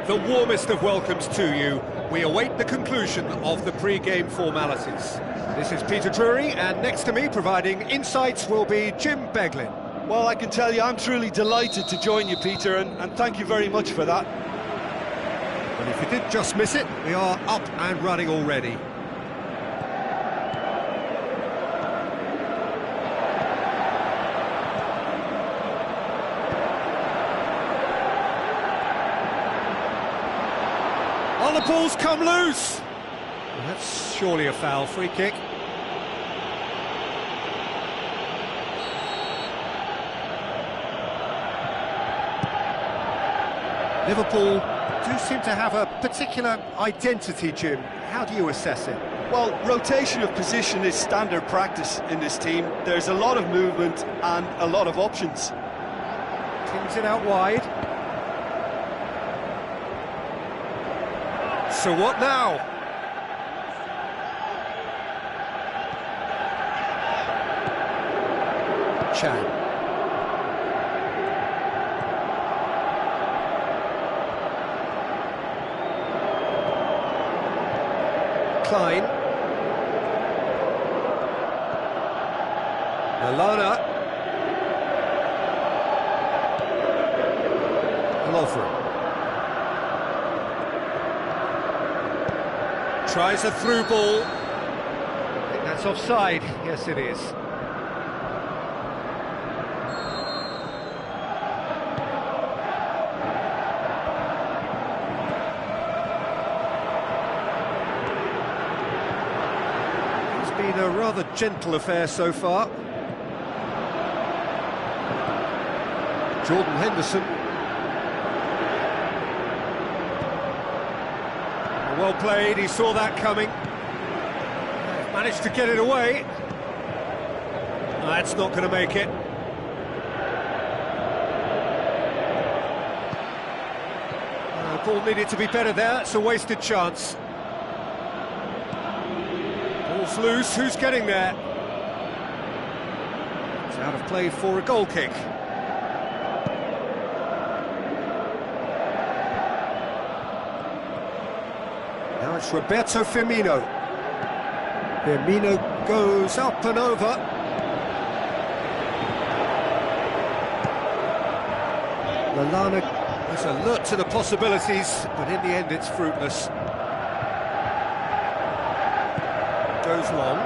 The warmest of welcomes to you. We await the conclusion of the pre-game formalities. This is Peter Drury, and next to me providing insights will be Jim Beglin. Well, I can tell you I'm truly delighted to join you, Peter, and thank you very much for that. But if you did just miss it, we are up and running already. Oh, the ball's come loose! Well, that's surely a foul. Free kick. Liverpool do seem to have a particular identity, Jim. How do you assess it? Well, rotation of position is standard practice in this team. There's a lot of movement and a lot of options. Kings it out wide. So what now? Chan. Klein. Lallana. Lovren. Tries a through ball. I think that's offside. Yes, it is. It's been a rather gentle affair so far. Jordan Henderson. Well played, he saw that coming. Managed to get it away. That's not going to make it. The ball needed to be better there, it's a wasted chance. Ball's loose, who's getting there? It's out of play for a goal kick. Now it's Roberto Firmino. Firmino goes up and over. Lallana is alert to the possibilities, but in the end it's fruitless. Goes long.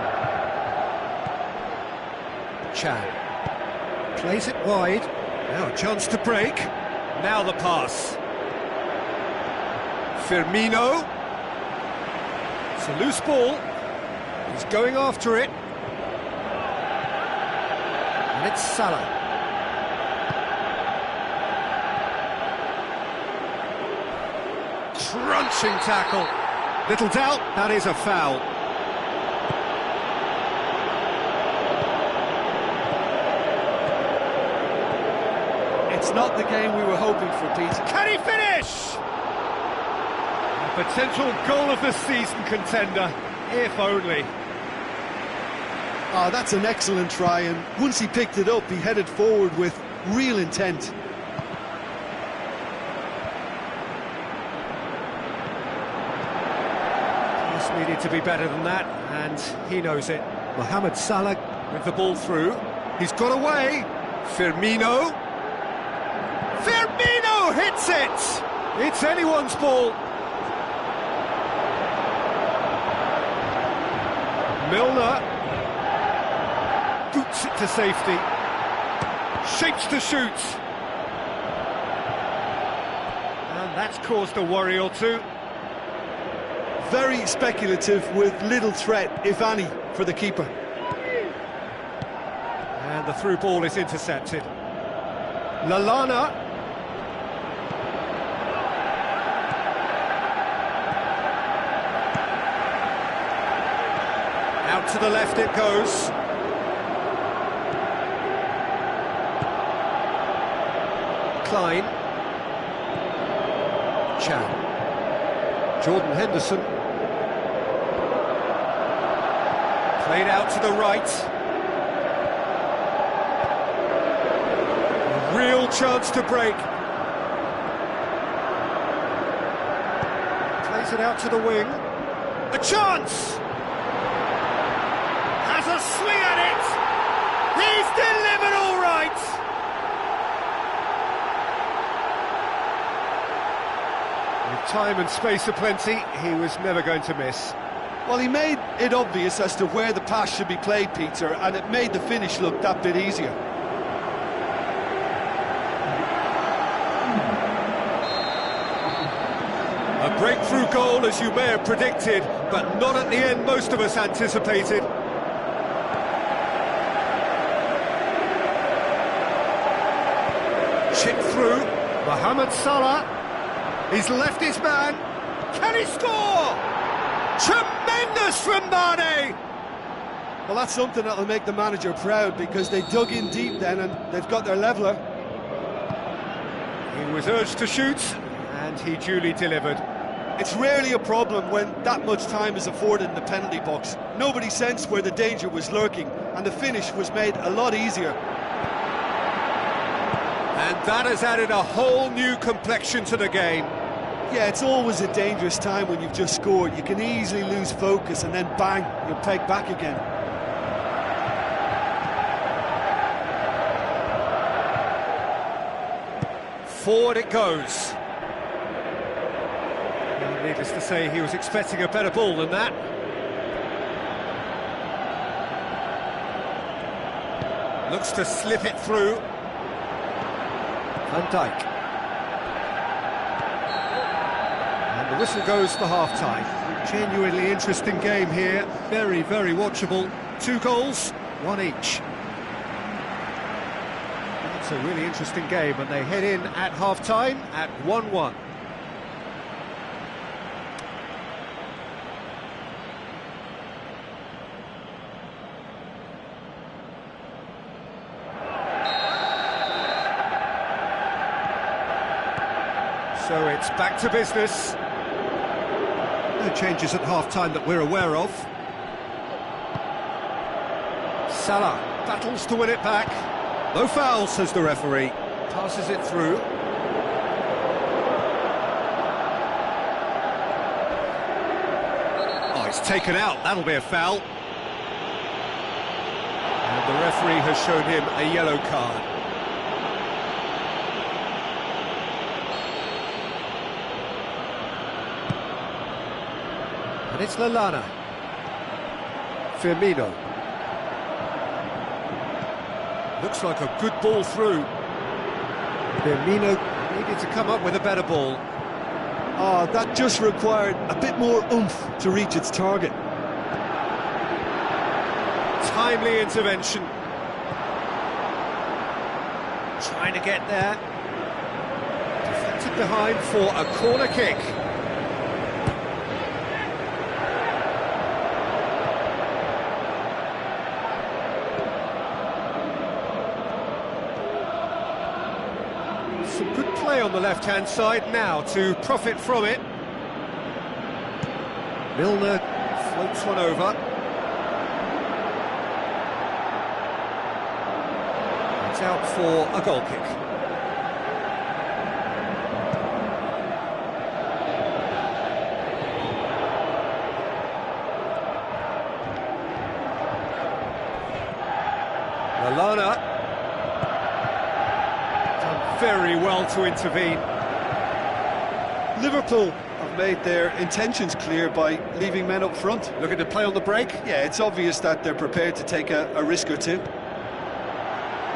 Chan plays it wide. Now a chance to break. Now the pass. Firmino. It's a loose ball. He's going after it. And it's Salah. Crunching tackle. Little doubt, that is a foul. It's not the game we were hoping for, Pete. Can he finish? A potential goal of the season contender, if only. Oh, that's an excellent try, and once he picked it up, he headed forward with real intent. Just needed to be better than that, and he knows it. Mohamed Salah with the ball through. He's got away. Firmino. Firmino hits it! It's anyone's ball. Milner boots it to safety, shapes to shoot, and that's caused a worry or two. Very speculative with little threat, if any, for the keeper. And the through ball is intercepted. Lallana. Out to the left it goes. Klein. Chan. Jordan Henderson. Played out to the right. A real chance to break. Plays it out to the wing. A chance! Has a swing at it! He's delivered all right! With time and space aplenty, he was never going to miss. Well, he made it obvious as to where the pass should be played, Peter, and it made the finish look that bit easier. A breakthrough goal, as you may have predicted, but not at the end most of us anticipated. Chip through, Mohamed Salah. He's left his man. Can he score? Tremendous from Mane! Well, that's something that'll make the manager proud, because they dug in deep then and they've got their leveller. He was urged to shoot, and he duly delivered. It's rarely a problem when that much time is afforded in the penalty box. Nobody sensed where the danger was lurking, and the finish was made a lot easier. And that has added a whole new complexion to the game. Yeah, it's always a dangerous time when you've just scored. You can easily lose focus and then bang, you're pegged back again. Forward it goes. Well, needless to say, he was expecting a better ball than that. Looks to slip it through. Van Dijk. And the whistle goes for half-time. Genuinely interesting game here. Very, very watchable. 2 goals, 1 each. It's a really interesting game, and they head in at half-time at 1-1. So it's back to business. No changes at half-time that we're aware of. Salah battles to win it back. No foul, says the referee. Passes it through. Oh, it's taken out. That'll be a foul. And the referee has shown him a yellow card. And it's Lallana. Firmino. Looks like a good ball through. Firmino needed to come up with a better ball. Oh, that just required a bit more oomph to reach its target. Timely intervention. Trying to get there. Deflected behind for a corner kick. Some good play on the left-hand side now to profit from it. Milner floats one over. It's out for a goal kick. Lallana. Very well to intervene. Liverpool have made their intentions clear by leaving men up front. Looking to play on the break. Yeah, it's obvious that they're prepared to take a risk or two.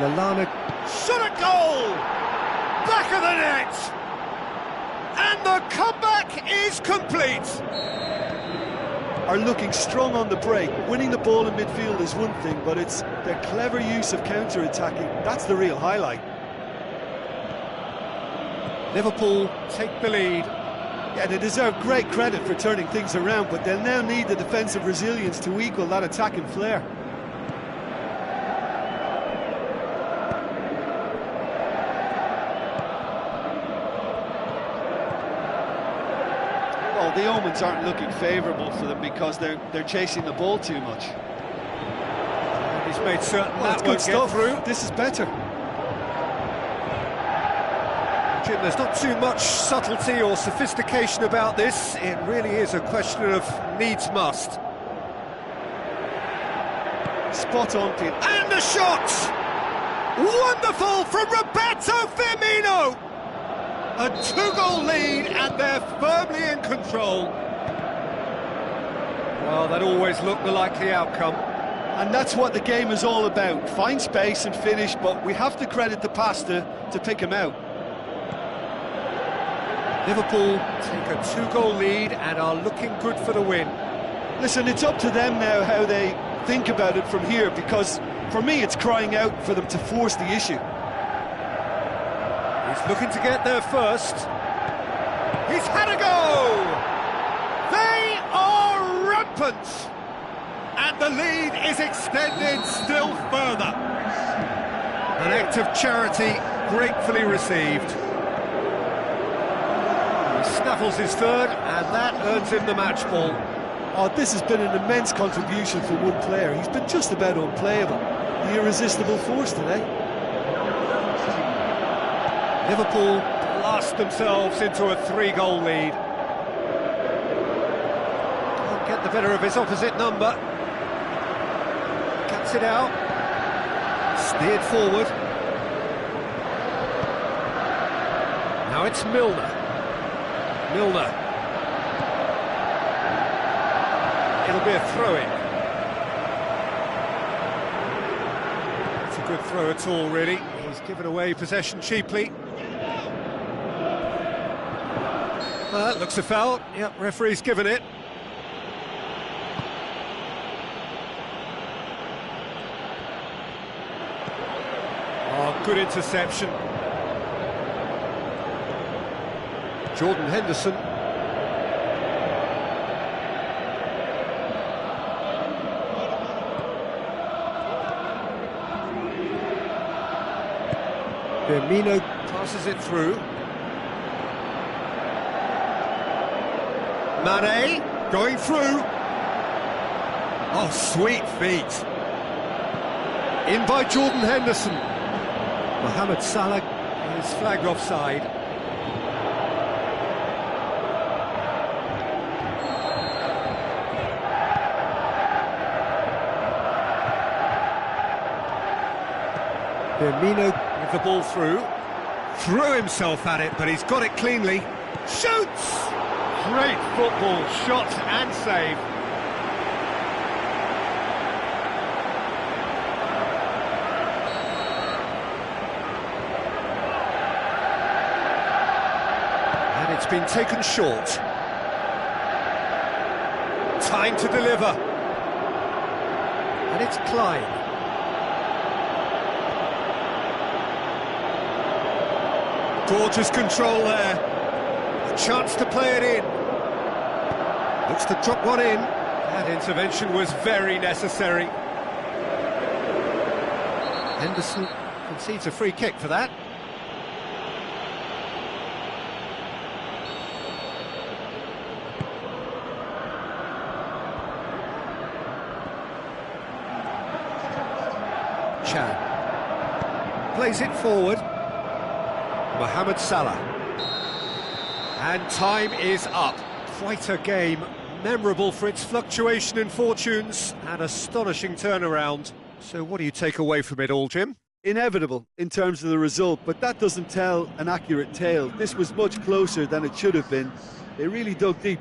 Lallana shot a goal! Back of the net! And the comeback is complete! Are looking strong on the break. Winning the ball in midfield is one thing, but it's their clever use of counter-attacking. That's the real highlight. Liverpool take the lead. Yeah, they deserve great credit for turning things around, but they'll now need the defensive resilience to equal that attacking flair. Well, the omens aren't looking favourable for them because they're chasing the ball too much. And he's made certain Well, that won't get through. This is better. Jim, there's not too much subtlety or sophistication about this. It really is a question of needs must. Spot on, Pete. And the shot! Wonderful from Roberto Firmino! A 2-goal lead and they're firmly in control. Well, that always looked the likely outcome. And that's what the game is all about. Find space and finish, but we have to credit the pasta to pick him out. Liverpool take a 2-goal lead and are looking good for the win. Listen, it's up to them now how they think about it from here, because for me it's crying out for them to force the issue. He's looking to get there first. He's had a go! They are rampant! And the lead is extended still further. An act of charity gratefully received. He snaffles his third, and that earns him the match ball. Oh, this has been an immense contribution for one player. He's been just about unplayable. The irresistible force today. Liverpool blast themselves into a 3-goal lead. Can't get the better of his opposite number. Cuts it out. Steered forward. Now it's Milner. Milner. It'll be a throw-in. It's a good throw at all, really. He's given away possession cheaply. That looks a foul. Yep, referee's given it. Oh, good interception. Jordan Henderson. Firmino passes it through. Mane going through. Oh, sweet feet. In by Jordan Henderson. Mohamed Salah is flagged offside. Firmino with the ball through. Threw himself at it, but he's got it cleanly. Shoots! Great football, shot and save. And it's been taken short. Time to deliver. And it's Klein. Gorgeous control there. A chance to play it in. Looks to drop one in. That intervention was very necessary. Henderson concedes a free kick for that. Chan plays it forward. Mohamed Salah. And time is up. Quite a game, memorable for its fluctuation in fortunes and astonishing turnaround. So what do you take away from it all, Jim? Inevitable in terms of the result, but that doesn't tell an accurate tale. This was much closer than it should have been. They really dug deep.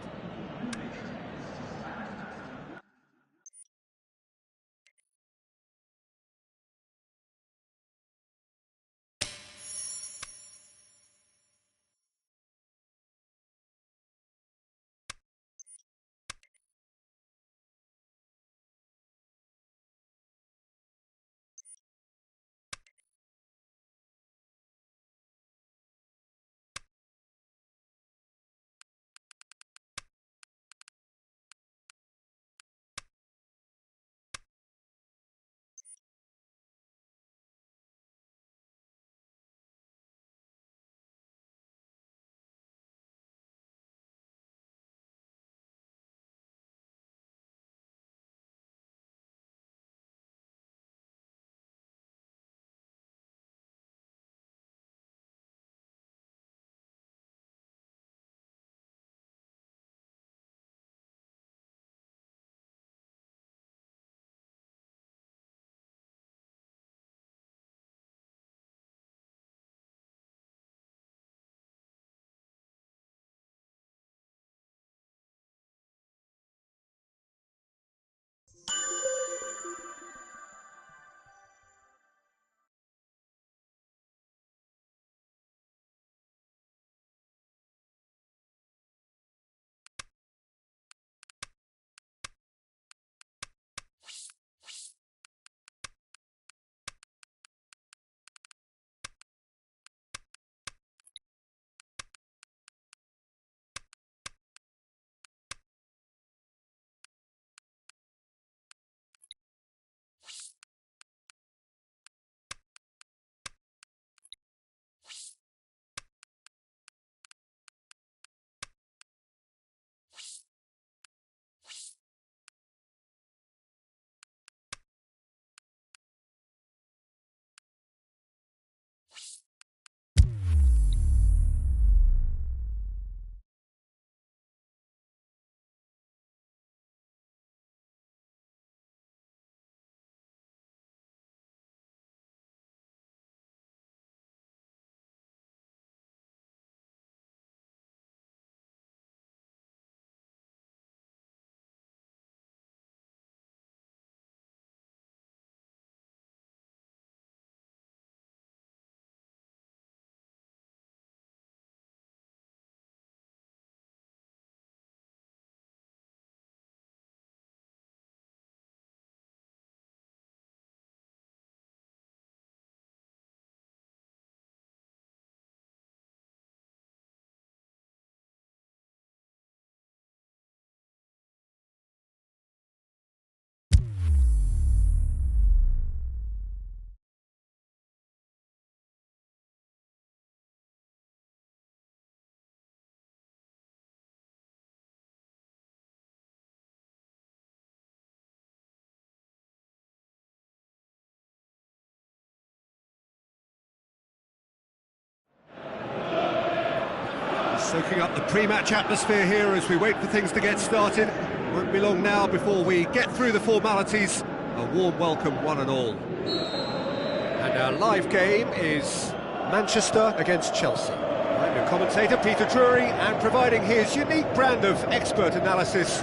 Soaking up the pre-match atmosphere here as we wait for things to get started. Won't be long now before we get through the formalities. A warm welcome, one and all. And our live game is Manchester against Chelsea. I'm your commentator, Peter Drury, and providing his unique brand of expert analysis,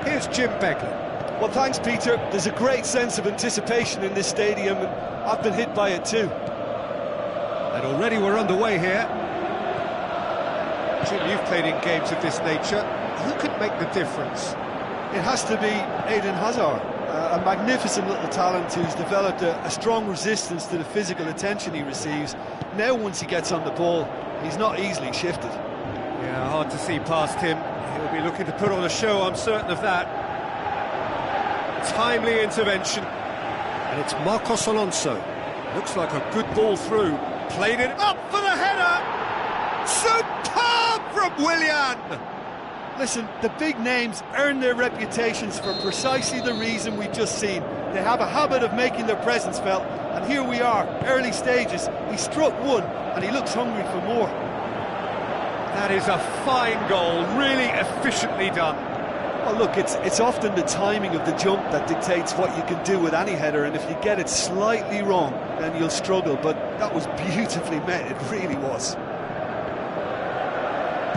here's Jim Beglin. Well, thanks, Peter. There's a great sense of anticipation in this stadium, and I've been hit by it too. And already we're underway here. Jim, you've played in games of this nature. Who could make the difference? It has to be Eden Hazard, a magnificent little talent who's developed a strong resistance to the physical attention he receives. Now, once he gets on the ball, he's not easily shifted. Yeah, hard to see past him. He'll be looking to put on a show, I'm certain of that. Timely intervention. And it's Marcos Alonso. Looks like a good ball through. Played it up for the header! Superb from Willian! Listen, the big names earn their reputations for precisely the reason we've just seen. They have a habit of making their presence felt, and here we are, early stages. He struck one, and he looks hungry for more. That is a fine goal, really efficiently done. Well, look, it's often the timing of the jump that dictates what you can do with any header, and if you get it slightly wrong, then you'll struggle, but that was beautifully met, it really was.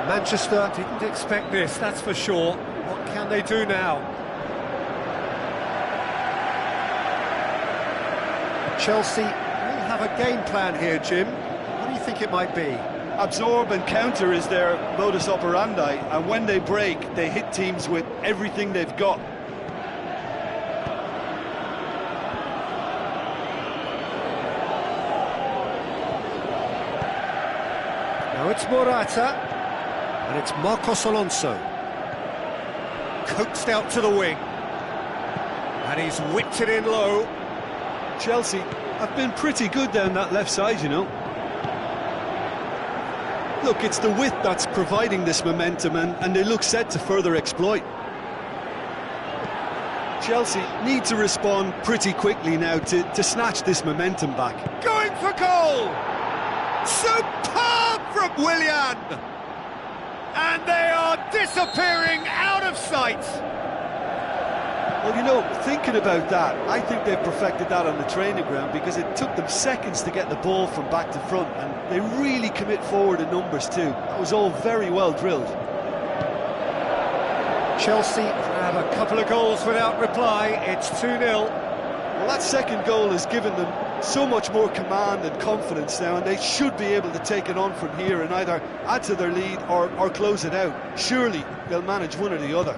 Manchester didn't expect this, that's for sure. What can they do now? Chelsea may have a game plan here, Jim. What do you think it might be? Absorb and counter is their modus operandi, and when they break, they hit teams with everything they've got. Now it's Morata, and it's Marcos Alonso. Coaxed out to the wing, and he's whipped it in low. Chelsea have been pretty good down that left side, you know. Look, it's the width that's providing this momentum, and they look set to further exploit. Chelsea need to respond pretty quickly now to snatch this momentum back. Going for goal! Superb from Willian! And they are disappearing out of sight! Well, you know, thinking about that, I think they've perfected that on the training ground, because it took them seconds to get the ball from back to front, and they really commit forward in numbers too. That was all very well drilled. Chelsea have a couple of goals without reply. It's 2-0. Well, that second goal has given them so much more command and confidence now, and they should be able to take it on from here and either add to their lead or close it out. Surely they'll manage one or the other.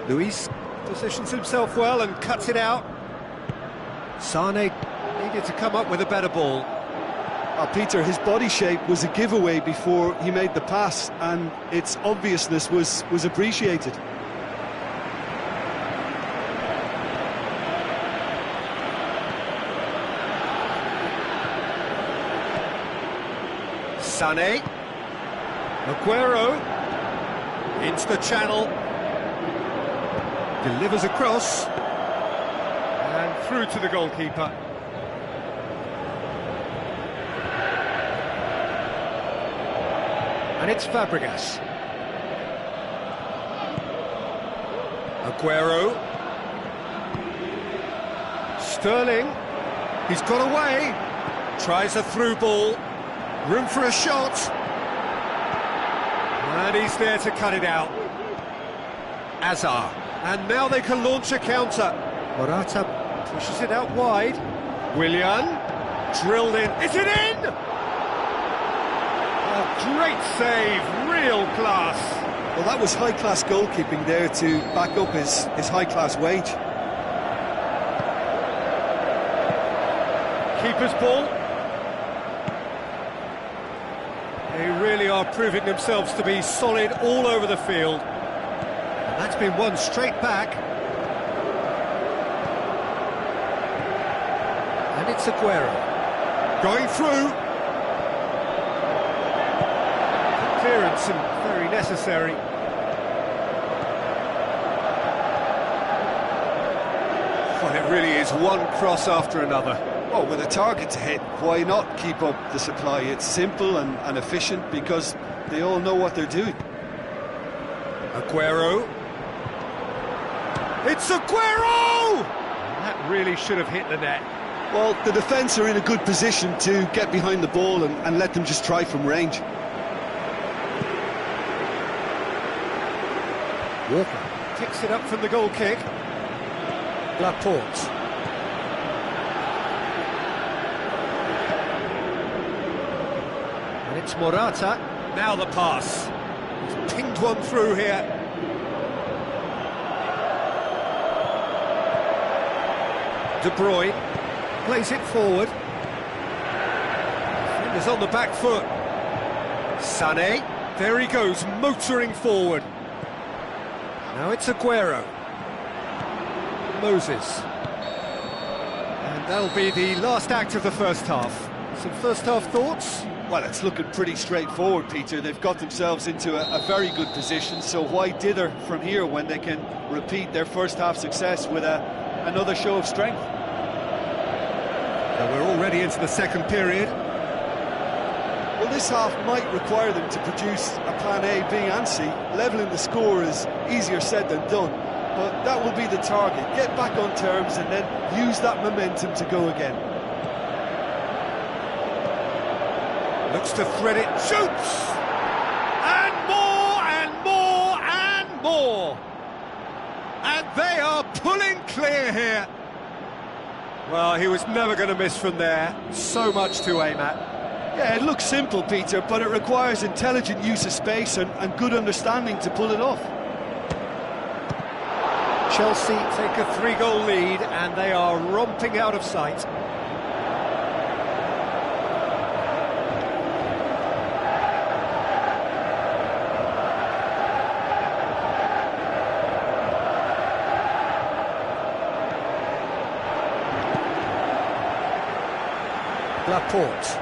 Luis positions himself well and cuts it out. Sane needed to come up with a better ball. Peter, his body shape was a giveaway before he made the pass, and its obviousness was appreciated. Sané, Aguero, into the channel, delivers across, and through to the goalkeeper. And it's Fabregas. Aguero. Sterling. He's got away. Tries a through ball. Room for a shot. And he's there to cut it out. Hazard. And now they can launch a counter. Morata pushes it out wide. Willian. Drilled in. Is it in? Oh, great save. Real class. Well, that was high-class goalkeeping there to back up his high-class wage. Keeper's ball. They really are proving themselves to be solid all over the field. And that's been won straight back. And it's Aguero. Going through. Clearance and very necessary. Well, it really is one cross after another. Well, with a target to hit, why not keep up the supply? It's simple and efficient, because They all know what they're doing. Aguero. It's Aguero! That really should have hit the net. Well, the defence are in a good position to get behind the ball and let them just try from range. Walker picks it up from the goal kick. Laporte. And it's Morata. Now the pass. He's pinged one through here. De Bruyne plays it forward. Defender's on the back foot. Sané. There he goes, motoring forward. Now it's Aguero. Moses. And that'll be the last act of the first half. Some first half thoughts? Well, it's looking pretty straightforward, Peter. They've got themselves into a very good position, so why dither from here when they can repeat their first half success with another show of strength? So we're already into the second period. Well, this half might require them to produce a plan A, B and C. Levelling the score is easier said than done, but that will be the target. Get back on terms and then use that momentum to go again. Looks to thread it, shoots! And more, and more, and more! And they are pulling clear here. Well, he was never going to miss from there. So much to aim at. Yeah, it looks simple, Peter, but it requires intelligent use of space and good understanding to pull it off. Chelsea take a 3-goal lead and they are romping out of sight. Laporte.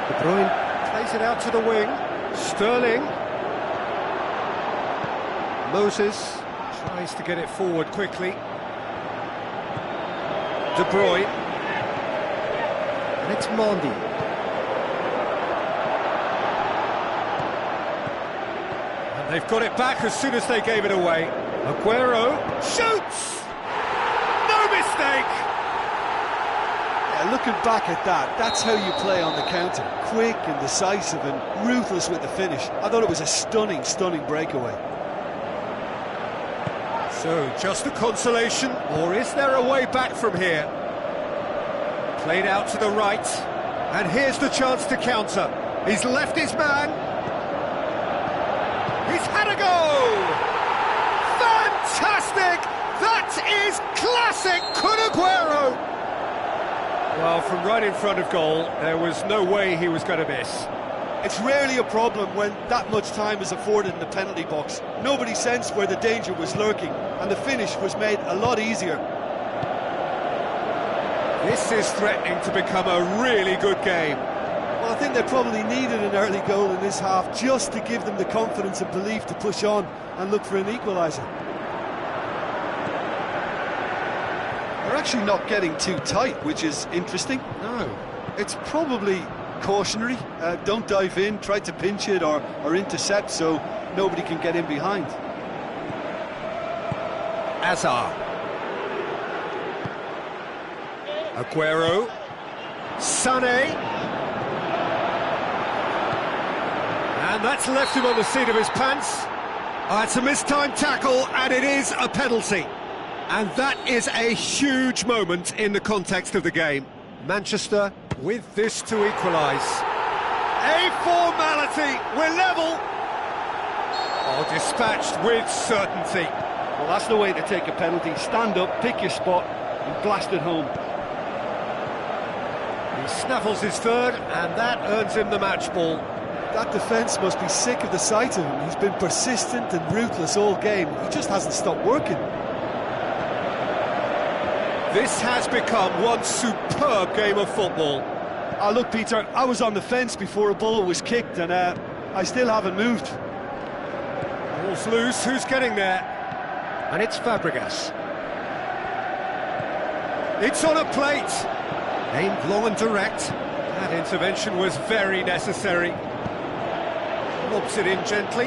De Bruyne plays it out to the wing. Sterling. Moses tries to get it forward quickly. De Bruyne. And it's Mondi. They've got it back as soon as they gave it away. Aguero shoots! No mistake! Yeah, looking back at that, that's how you play on the counter. Quick and decisive and ruthless with the finish. I thought it was a stunning, stunning breakaway. So, just a consolation, or is there a way back from here? Played out to the right, and here's the chance to counter. He's left his man. He's had a go! Fantastic! That is classic Kun Aguero! Well, from right in front of goal, there was no way he was going to miss. It's rarely a problem when that much time is afforded in the penalty box. Nobody sensed where the danger was lurking, and the finish was made a lot easier. This is threatening to become a really good game. Well, I think they probably needed an early goal in this half just to give them the confidence and belief to push on and look for an equaliser. They're actually not getting too tight, which is interesting. No. It's probably cautionary. Don't dive in, try to pinch it or intercept so nobody can get in behind. Azar. Aguero. Sané. And that's left him on the seat of his pants. It's a mistimed tackle, and it is a penalty. And that is a huge moment in the context of the game. Manchester with this to equalise. A formality, we're level. Oh, dispatched with certainty. Well, that's the way to take a penalty. Stand up, pick your spot, and blast it home. He snaffles his third, and that earns him the match ball. That defence must be sick of the sight of him. He's been persistent and ruthless all game. He just hasn't stopped working. This has become one superb game of football. Look, Peter, I was on the fence before a ball was kicked, and I still haven't moved. Ball's loose, who's getting there? And it's Fabregas. It's on a plate. Aimed long and direct. That intervention was very necessary. Lobs it in gently.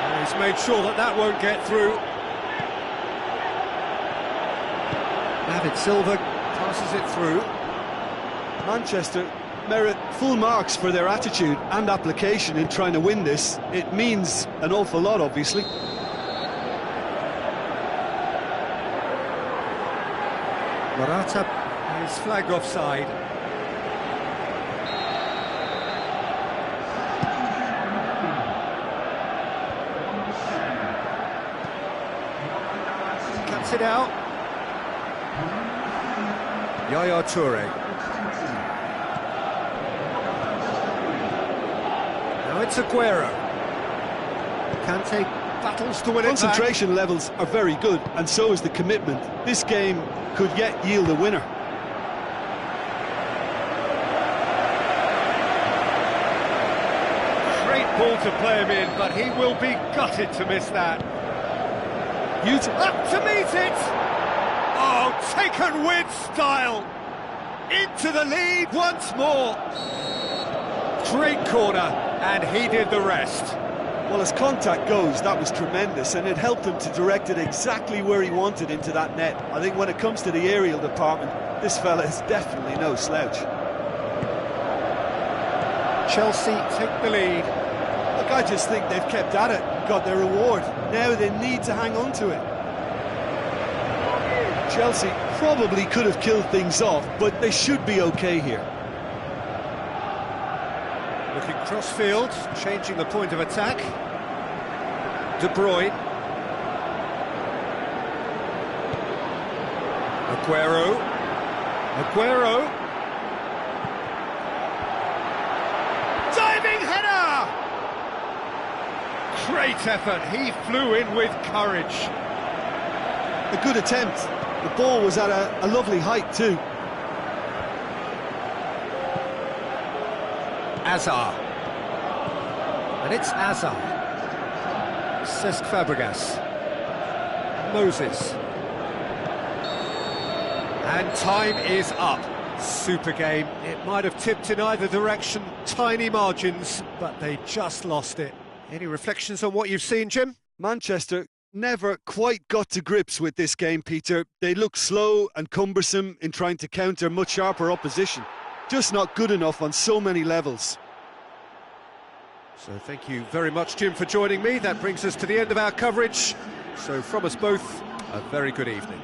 And he's made sure that that won't get through. David Silva passes it through. Manchester merit full marks for their attitude and application in trying to win this. It means an awful lot, obviously. Morata is flagged offside. Cuts it out. Yaya Toure. Now it's Aguero. Kante battles to win it back. Concentration levels are very good, and so is the commitment. This game could yet yield a winner. Great ball to play him in, but he will be gutted to miss that. Up to meet it! Oh, taken with style! Into the lead once more! Great corner, and he did the rest. Well, as contact goes, that was tremendous, and it helped him to direct it exactly where he wanted into that net. I think when it comes to the aerial department, this fella is definitely no slouch. Chelsea take the lead. Look, I just think they've kept at it and got their reward. Now they need to hang on to it. Chelsea probably could have killed things off, but they should be okay here. Looking cross-field, changing the point of attack. De Bruyne. Aguero. Diving header! Great effort, he flew in with courage. A good attempt. The ball was at a lovely height too. Azar. And it's Azar. Cesc Fabregas. Moses. And time is up. Super game. It might have tipped in either direction. Tiny margins, but they just lost it. Any reflections on what you've seen, Jim? Manchester never quite got to grips with this game, Peter. They look slow and cumbersome in trying to counter much sharper opposition. Just not good enough on so many levels. So thank you very much, Jim, for joining me. That brings us to the end of our coverage. So from us both, a very good evening.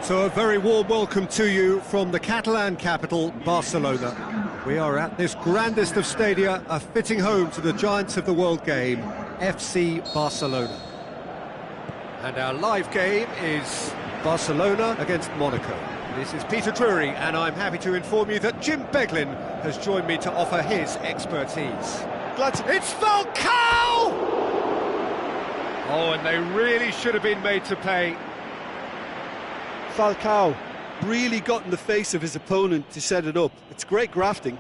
So a very warm welcome to you from the Catalan capital, Barcelona. We are at this grandest of stadia, a fitting home to the giants of the world game, FC Barcelona. And our live game is Barcelona against Monaco. This is Peter Drury, and I'm happy to inform you that Jim Beglin has joined me to offer his expertise. It's Falcao! Oh, and they really should have been made to pay. Falcao really got in the face of his opponent to set it up. It's great grafting.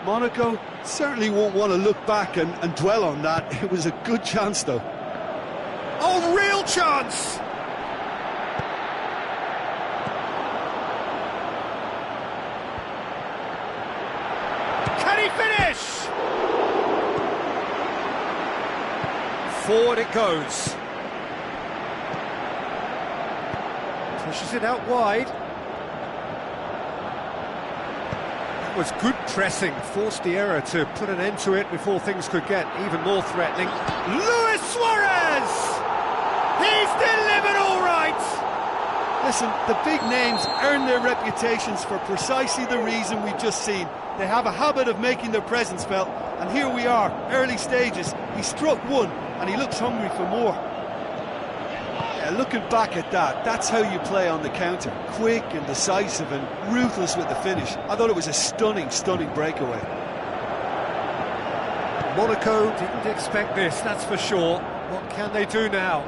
Monaco certainly won't want to look back and dwell on that. It was a good chance, though. Oh, real chance! Can he finish? Forward it goes. Pushes it out wide. That was good pressing, forced the error to put an end to it before things could get even more threatening. Luis Suarez! He's delivered all right! Listen, the big names earn their reputations for precisely the reason we've just seen. They have a habit of making their presence felt, and here we are, early stages. He struck one, and he looks hungry for more. Yeah, looking back at that, that's how you play on the counter. Quick and decisive and ruthless with the finish. I thought it was a stunning, stunning breakaway. Monaco didn't expect this, that's for sure. What can they do now?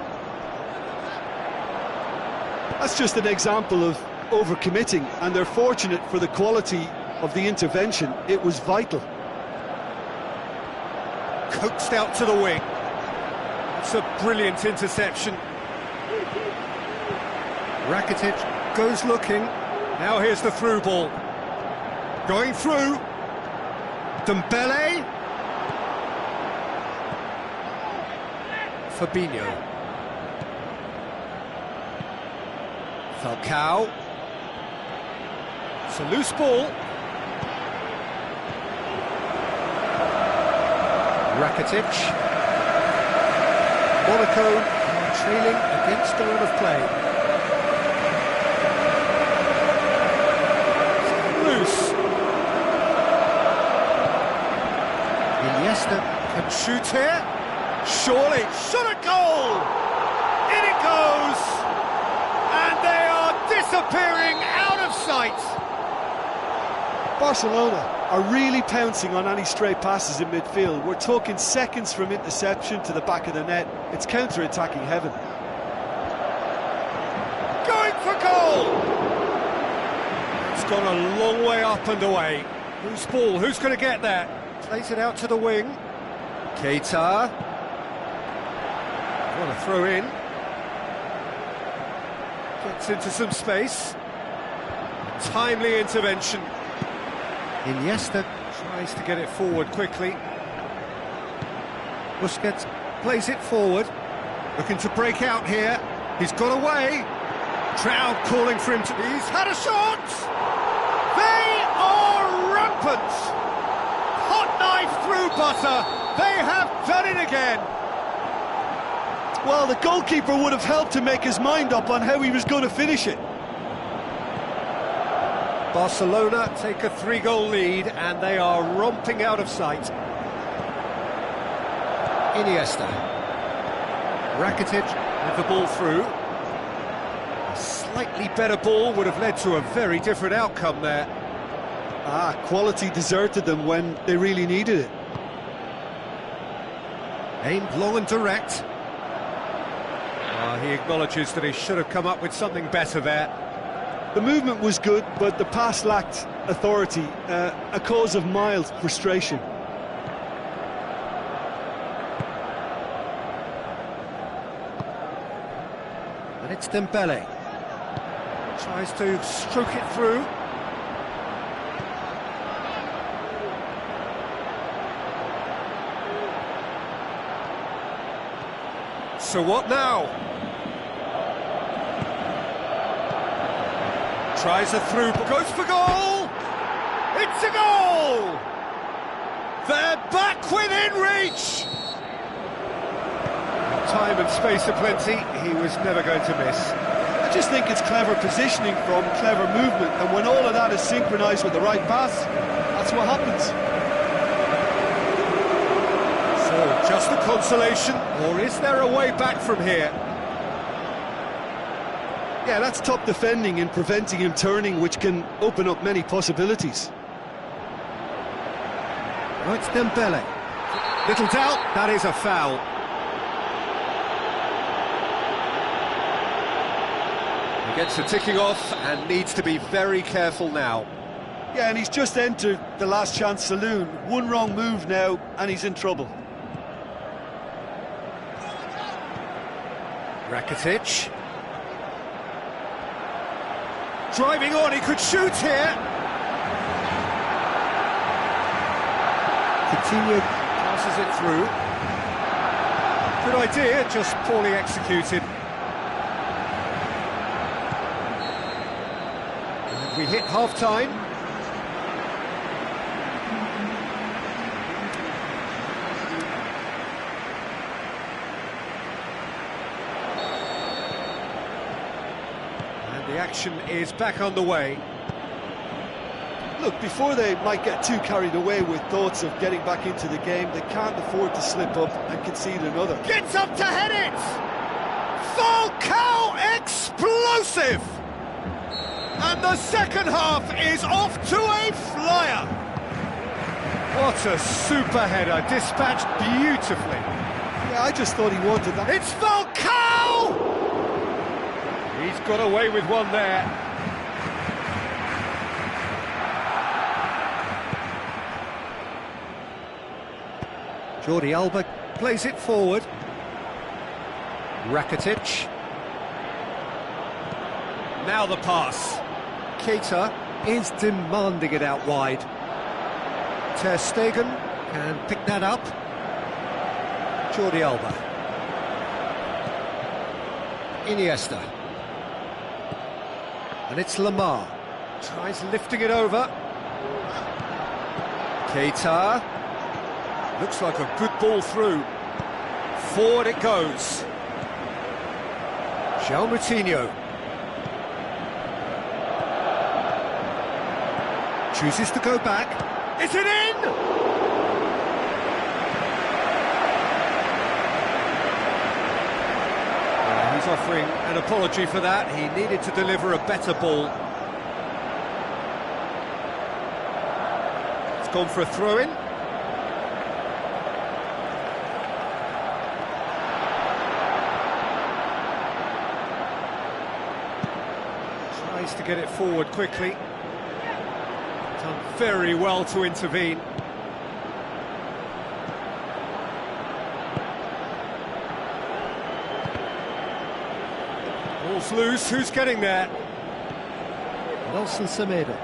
That's just an example of overcommitting, and they're fortunate for the quality of the intervention. It was vital. Coaxed out to the wing. It's a brilliant interception. Rakitic goes looking. Now here's the through ball. Going through. Dembele. Fabinho. Falcao. It's a loose ball. Rakitic. Monaco are trailing against the run of play. Loose. Iniesta can shoot here. Surely, shot a goal! In it goes! And they are disappearing out of sight! Barcelona are really pouncing on any stray passes in midfield. We're talking seconds from interception to the back of the net. It's counter-attacking heaven. Going for goal! It's gone a long way up and away. Who's ball? Who's going to get there? Plays it out to the wing. Keita. What a throw in. Gets into some space. Timely intervention. Iniesta tries to get it forward quickly. Busquets plays it forward. Looking to break out here. He's got away. Crowd calling for him to... He's had a shot! They are rampant! Hot knife through butter. They have done it again. Well, the goalkeeper would have helped to make his mind up on how he was going to finish it. Barcelona take a 3-goal lead and they are romping out of sight. Iniesta. Rakitic with the ball through. A slightly better ball would have led to a very different outcome there. Quality deserted them when they really needed it. Aimed long and direct. He acknowledges that he should have come up with something better there. The movement was good, but the pass lacked authority, a cause of mild frustration. And it's Dembele. Tries to stroke it through. So what now? Tries a through, goes for goal! It's a goal! They're back within reach! Time and and space aplenty, he was never going to miss. I just think it's clever positioning from clever movement, and when all of that is synchronised with the right pass, that's what happens. So, just a consolation, or is there a way back from here? Yeah, that's top defending and preventing him turning, which can open up many possibilities. Right, Dembele. Little doubt, that is a foul. He gets the ticking off and needs to be very careful now. Yeah, and he's just entered the last chance saloon. One wrong move now, and he's in trouble. Rakitic. Driving on, he could shoot here. Coutinho passes it through. Good idea, just poorly executed. And we hit half-time. And the action is back on the way. Look, before they might get too carried away with thoughts of getting back into the game, they can't afford to slip up and concede another. Gets up to head it! Falcao explosive! And the second half is off to a flyer! What a super header, dispatched beautifully. Yeah, I just thought he wanted that. It's Falcao! He's got away with one there. Jordi Alba plays it forward. Rakitic. Now the pass. Keita is demanding it out wide. Ter Stegen can pick that up. Jordi Alba. Iniesta. And it's Lamar. Tries lifting it over. Keita. Looks like a good ball through. Forward it goes. João Moutinho. Chooses to go back. Is it in? He's offering an apology for that. He needed to deliver a better ball. It's gone for a throw-in. To get it forward quickly. Done very well to intervene. Ball's loose, who's getting there? Nelson Semedo.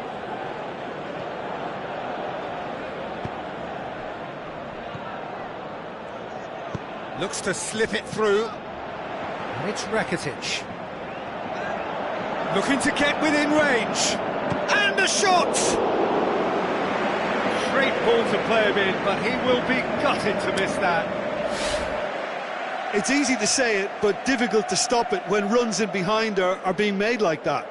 Looks to slip it through. And it's Rakitic. Looking to get within range. And a shot! Great ball to play him in, but he will be gutted to miss that. It's easy to say it, but difficult to stop it when runs in behind are being made like that.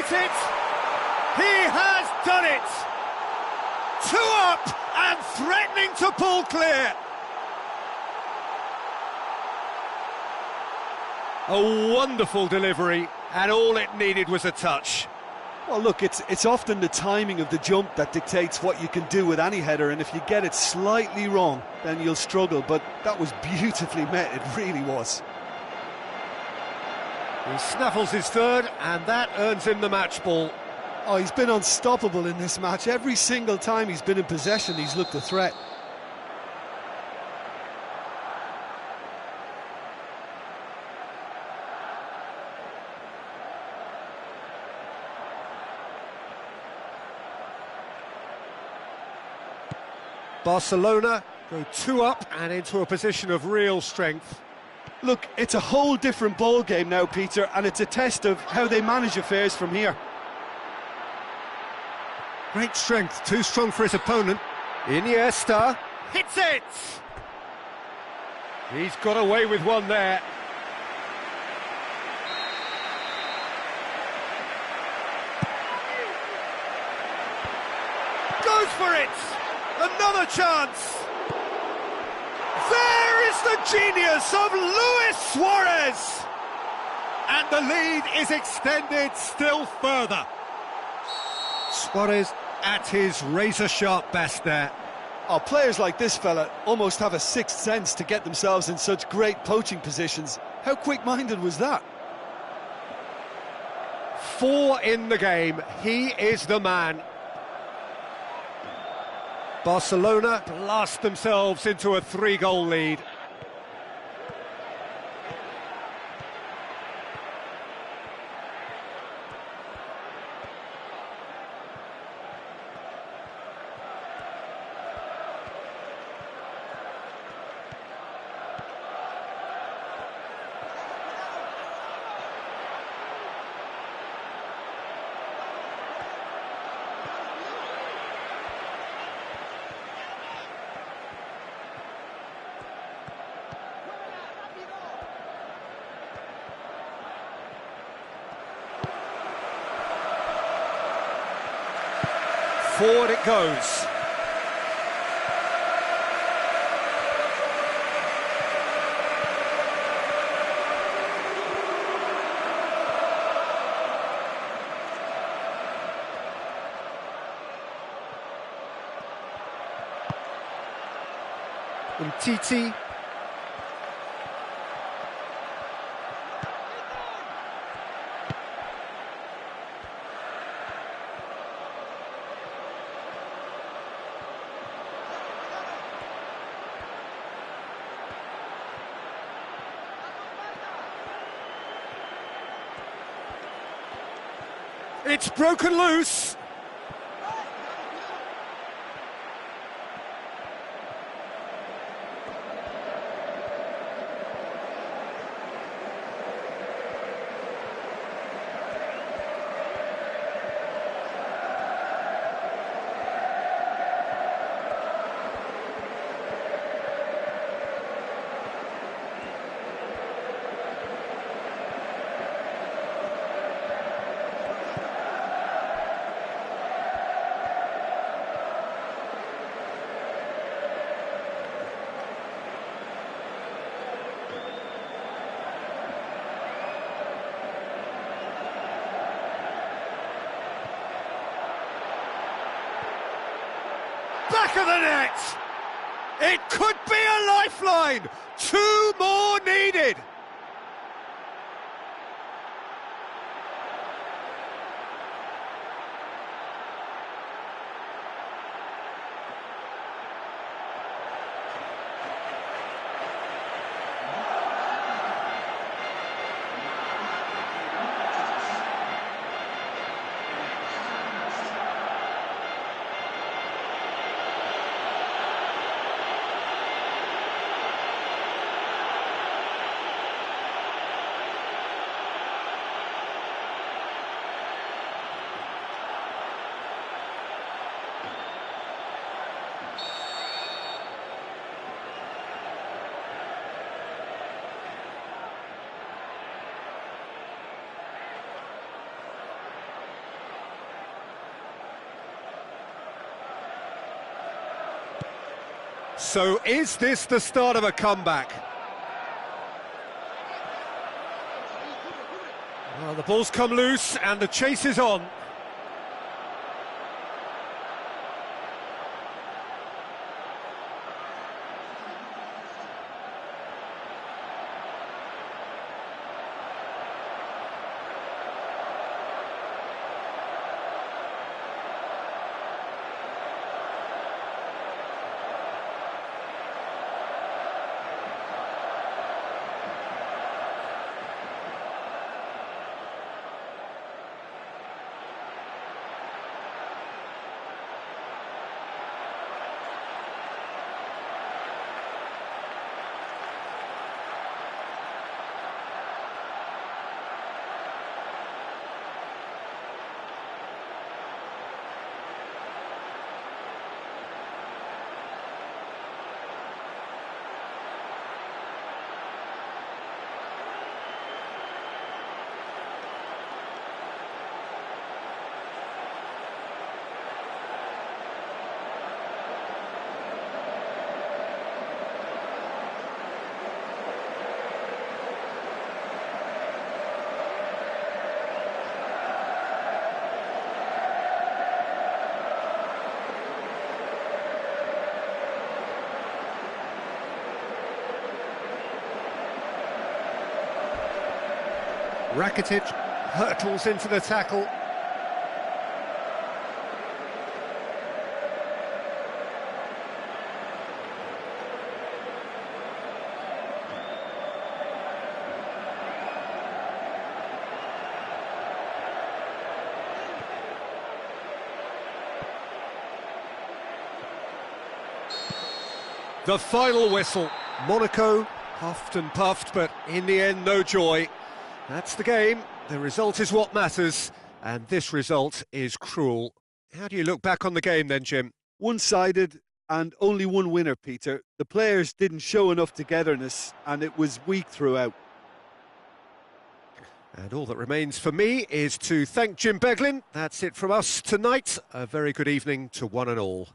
That's it! He has done it! 2 up and threatening to pull clear. A wonderful delivery, and all it needed was a touch. Well, look, it's often the timing of the jump that dictates what you can do with any header, and if you get it slightly wrong, then you'll struggle, but that was beautifully met, it really was. He snaffles his third, and that earns him the match ball. Oh, he's been unstoppable in this match. Every single time he's been in possession, he's looked a threat. Barcelona go 2 up and into a position of real strength. Look, it's a whole different ball game now, Peter, and it's a test of how they manage affairs from here. Great strength, too strong for his opponent. Iniesta hits it! He's got away with one there. Goes for it! Another chance! There is the genius of Luis Suarez! And the lead is extended still further. Suarez at his razor-sharp best there. Oh, players like this fella almost have a sixth sense to get themselves in such great poaching positions. How quick-minded was that? 4 in the game, he is the man. Barcelona blast themselves into a 3-goal lead. Forward it goes. Titi. It's broken loose. Back of the net! It could be a lifeline! 2 more needed! So is this the start of a comeback? Well, the ball's come loose and the chase is on. Rakitic hurtles into the tackle. The final whistle. Monaco huffed and puffed, but in the end, no joy. That's the game. The result is what matters, and this result is cruel. How do you look back on the game then, Jim? One-sided and only one winner, Peter. The players didn't show enough togetherness, and it was weak throughout. And all that remains for me is to thank Jim Beglin. That's it from us tonight. A very good evening to one and all.